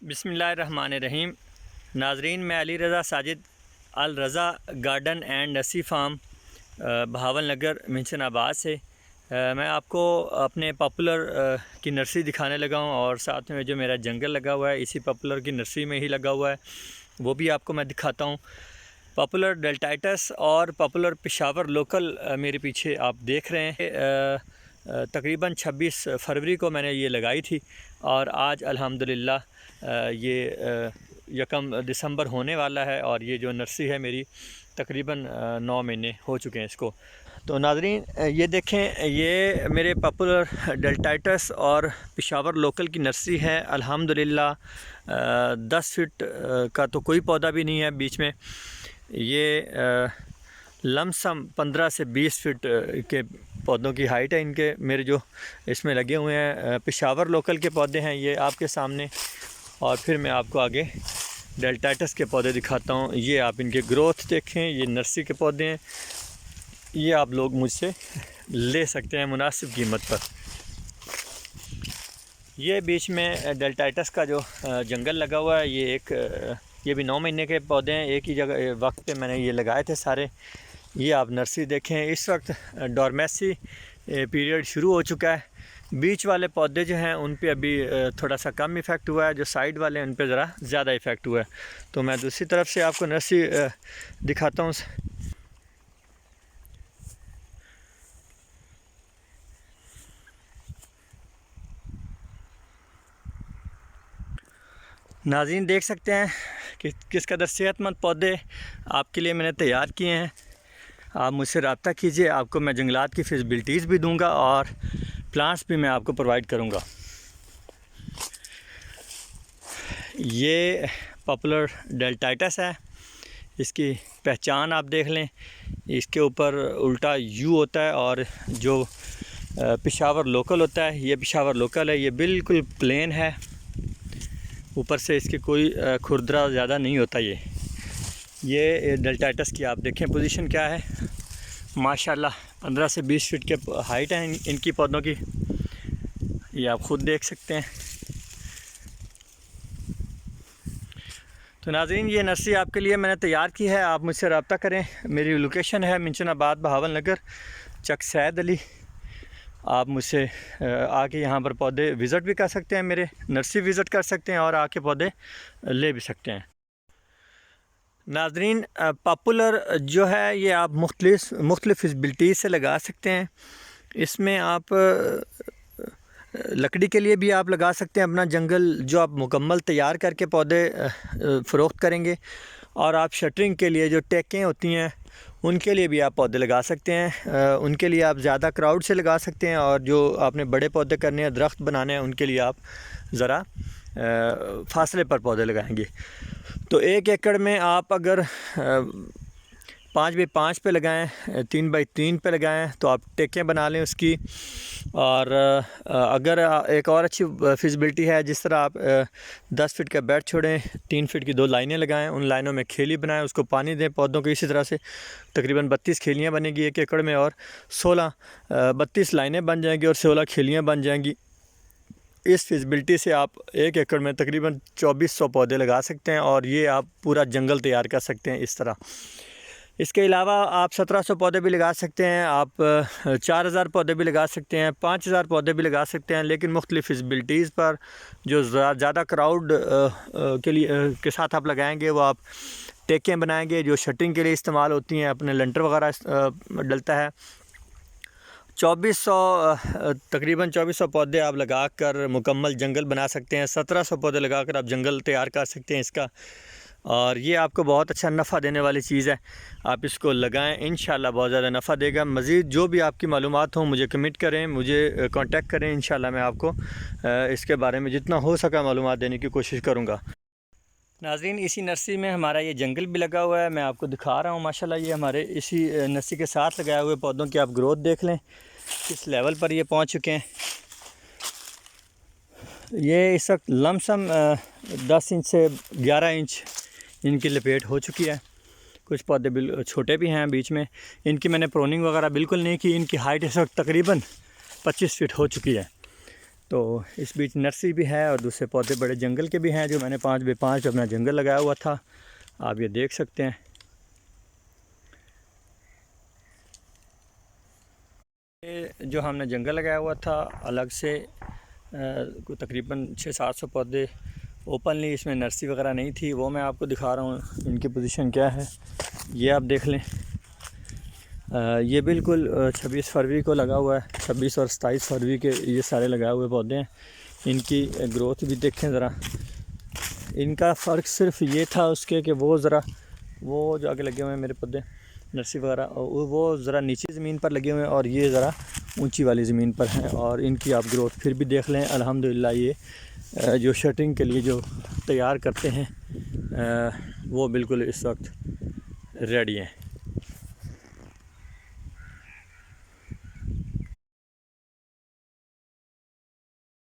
बिस्मिल्लाहिर्रहमानिर्रहीम। नाजरीन, मैं Ali Raza Sajid Al Raza garden and nursery farm Bahawal Nagar Minchinabad से मैं आपको अपने पॉपुलर की नर्सरी दिखाने लगा हूँ और साथ में जो मेरा जंगल लगा हुआ है इसी पॉपुलर की नर्सरी में ही लगा हुआ है, वो भी आपको मैं दिखाता हूँ। पॉपुलर डेल्टाइटस और पॉपुलर पेशावर लोकल मेरे पीछे आप देख रहे हैं। तकरीबन 26 फरवरी को मैंने ये लगाई थी और आज अल्हम्दुलिल्लाह ये 1 दिसंबर होने वाला है और ये जो नर्सरी है मेरी तकरीबन 9 महीने हो चुके हैं इसको। तो नाज़रीन, ये देखें, ये मेरे पॉपुलर डेल्टाइटस और पेशावर लोकल की नर्सरी है। अल्हम्दुलिल्लाह 10 फीट का तो कोई पौधा भी नहीं है बीच में। ये लमसम 15 से 20 फीट के पौधों की हाइट है इनके, मेरे जो इसमें लगे हुए हैं। पेशावर लोकल के पौधे हैं ये आपके सामने, और फिर मैं आपको आगे डेल्टाइटस के पौधे दिखाता हूँ। ये आप इनके ग्रोथ देखें, ये नर्सरी के पौधे हैं, ये आप लोग मुझसे ले सकते हैं मुनासिब कीमत पर। ये बीच में डेल्टाइटस का जो जंगल लगा हुआ है, ये भी 9 महीने के पौधे हैं। एक ही जगह वक्त पे मैंने ये लगाए थे सारे। ये आप नर्सरी देखें, इस वक्त डॉर्मेसी पीरियड शुरू हो चुका है। बीच वाले पौधे जो हैं उन पे अभी थोड़ा सा कम इफ़ेक्ट हुआ है, जो साइड वाले हैं उन पे ज़रा ज़्यादा इफ़ेक्ट हुआ है। तो मैं दूसरी तरफ से आपको नर्सरी दिखाता हूँ। नाज़रीन, देख सकते हैं कि किस कदर सेहतमंद पौधे आपके लिए मैंने तैयार किए हैं। आप मुझसे रब्ता कीजिए, आपको मैं जंगलात की फिज़बिलिटीज़ भी दूंगा और प्लांट्स भी मैं आपको प्रोवाइड करूंगा। ये पॉपुलर डेल्टाइटस है, इसकी पहचान आप देख लें, इसके ऊपर उल्टा यू होता है, और जो पेशावर लोकल होता है, ये पेशावर लोकल है। ये बिल्कुल प्लेन है, ऊपर से इसके कोई खुरदरा ज़्यादा नहीं होता। ये डेल्टाइटस की आप देखें पोजीशन क्या है। माशाल्लाह 15 से 20 फीट के हाइट है इनकी पौधों की, ये आप ख़ुद देख सकते हैं। तो नाज़रीन, ये नर्सरी आपके लिए मैंने तैयार की है, आप मुझसे रब्ता करें। मेरी लोकेशन है मिंशनाबाद बहावल नगर, चक सैद अली। आप मुझसे आके यहाँ पर पौधे विज़िट भी कर सकते हैं, मेरे नर्सरी विज़िट कर सकते हैं और आके पौधे ले भी सकते हैं। नाज़रीन, पॉपुलर जो है ये आप मुख्तलिफ़ फिज़बिलिटीज़ से लगा सकते हैं। इसमें आप लकड़ी के लिए भी आप लगा सकते हैं अपना जंगल, जो आप मुकम्मल तैयार करके पौधे फ़रोख्त करेंगे, और आप शटरिंग के लिए जो टेकें होती हैं उनके लिए भी आप पौधे लगा सकते हैं। उनके लिए आप ज़्यादा क्राउड से लगा सकते हैं, और जो आपने बड़े पौधे करने हैं, दरख्त बनाने हैं, उनके लिए आप ज़रा फासले पर पौधे लगाएंगे। तो 1 एकड़ में आप अगर 5 बाई 5 पे लगाएं, 3 बाई 3 पे लगाएं, तो आप टेकें बना लें उसकी। और अगर एक और अच्छी फिज़बिलिटी है, जिस तरह आप 10 फीट का बेड छोड़ें, 3 फीट की 2 लाइनें लगाएं, उन लाइनों में खेली बनाएं, उसको पानी दें पौधों को। इसी तरह से तकरीबन 32 खेलियाँ बनेगी 1 एकड़ में, और 32 लाइनें बन जाएंगी और 16 खेलियाँ बन जाएंगी। इस फिज़बिलिटी से आप 1 एकड़ में तकरीबन 2400 पौधे लगा सकते हैं, और ये आप पूरा जंगल तैयार कर सकते हैं इस तरह। इसके अलावा आप 1700 पौधे भी लगा सकते हैं, आप 4000 पौधे भी लगा सकते हैं, 5000 पौधे भी लगा सकते हैं। लेकिन मुख्तलिफ़ फिज़बिलिटीज़ पर जो ज़्यादा क्राउड के लिए के साथ आप लगाएंगे, वो आप टेकें बनाएंगे जो शटरिंग के लिए इस्तेमाल होती हैं, अपने लंटर वगैरह डलता है। तकरीबन 2400 पौधे आप लगा कर मुकम्मल जंगल बना सकते हैं। 1700 पौधे लगा कर आप जंगल तैयार कर सकते हैं इसका, और ये आपको बहुत अच्छा नफ़ा देने वाली चीज़ है। आप इसको लगाएं, इंशाल्लाह बहुत ज़्यादा नफ़ा देगा। मज़ीद जो भी आपकी मालूमात हो मुझे कमेंट करें, मुझे कांटेक्ट करें। इंशाल्लाह मैं आपको इसके बारे में जितना हो सका मालूमात देने की कोशिश करूँगा। नाज़रीन, इसी नर्सरी में हमारा ये जंगल भी लगा हुआ है, मैं आपको दिखा रहा हूँ। माशाल्लाह ये हमारे इसी नर्सरी के साथ लगाए हुए पौधों की आप ग्रोथ देख लें, किस लेवल पर ये पहुँच चुके हैं। ये इस वक्त लमसम 10 इंच से 11 इंच इनकी लपेट हो चुकी है। कुछ पौधे बिल्कुल छोटे भी हैं बीच में, इनकी मैंने प्रोनिंग वगैरह बिल्कुल नहीं की। इनकी हाइट इस वक्त तकरीबन 25 फीट हो चुकी है। तो इस बीच नर्सरी भी है और दूसरे पौधे बड़े जंगल के भी हैं, जो मैंने 5x5 अपना जंगल लगाया हुआ था, आप ये देख सकते हैं। ये जो हमने जंगल लगाया हुआ था अलग से, तकरीबन 600-700 पौधे ओपनली, इसमें नर्सरी वगैरह नहीं थी, वो मैं आपको दिखा रहा हूँ। इनकी पोजीशन क्या है ये आप देख लें। ये बिल्कुल 26 फरवरी को लगा हुआ है, 26 और 27 फरवरी के ये सारे लगाए हुए पौधे हैं। इनकी ग्रोथ भी देखें ज़रा। इनका फ़र्क सिर्फ ये था उसके कि वो जो आगे लगे हुए हैं मेरे पौधे नर्सरी वगैरह, वो ज़रा नीचे ज़मीन पर लगे हुए हैं और ये ज़रा ऊंची वाली ज़मीन पर हैं। और इनकी आप ग्रोथ फिर भी देख लें, अल्हम्दुलिल्लाह ये जो शटरिंग के लिए जो तैयार करते हैं वो बिल्कुल इस वक्त रेडी हैं।